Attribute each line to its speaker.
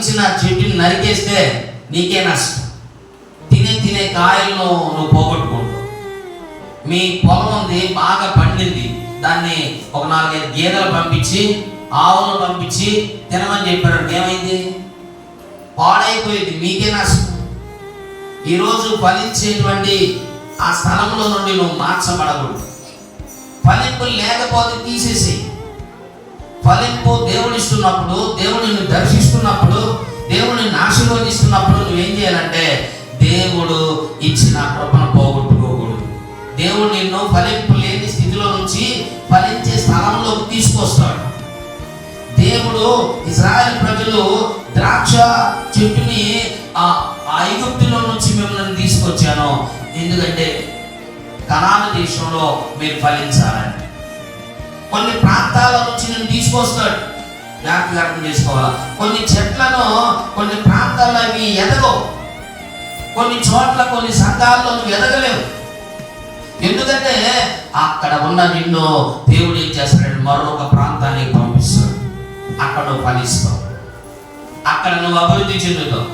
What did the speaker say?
Speaker 1: ఫలించిన చెట్టుని నరికేస్తే నీకే నష్టం. తినే కాయలను నువ్వు పోగొట్టుకుంటావు. మీ పొలం ఉంది, బాగా పండింది, దాన్ని ఒక 4-5 గేదెలు పంపించి ఆవులను పంపించి తినమని చెప్పారు. ఏమైంది? పాడైపోయింది, మీకే నష్టం. ఈరోజు ఫలించేటువంటి ఆ స్థలంలో నుండి నువ్వు మార్చబడకూడదు. ఫలింపు లేకపోతే తీసేసి. ఫలింపు దేవుడు ఇస్తున్నప్పుడు, దేవుడిని దర్శిస్తున్నప్పుడు, దేవుడిని ఆశీర్వదిస్తున్నప్పుడు నువ్వేం చేయాలంటే దేవుడు ఇచ్చిన కృపను పోగొట్టుకోకూడదు. దేవుడు నిన్ను ఫలింపు లేని స్థితిలో నుంచి ఫలించే స్థలంలోకి తీసుకొస్తాడు. దేవుడు ఇశ్రాయేలు ప్రజలు ద్రాక్ష చెట్టుని ఐగుప్తులో నుంచి మిమ్మల్ని తీసుకొచ్చాను, ఎందుకంటే కనాను దేశంలో మీరు ఫలించాలని. కొన్ని ప్రాంతాల నుంచి నేను తీసుకొస్తాడు, జాగ్రత్తగా అర్థం చేసుకోవాలి. కొన్ని చెట్లను కొన్ని ప్రాంతాల్లో అవి ఎదగవు, కొన్ని చోట్ల కొన్ని సంఘాల్లో నువ్వు ఎదగలేవు. ఎందుకంటే అక్కడ ఉన్న నిన్ను దేవుడు ఏం చేస్తాడు, మరొక ప్రాంతానికి పంపిస్తాడు. అక్కడ నువ్వు ఫలిస్తావు, అక్కడ నువ్వు అభివృద్ధి చెందుతావు.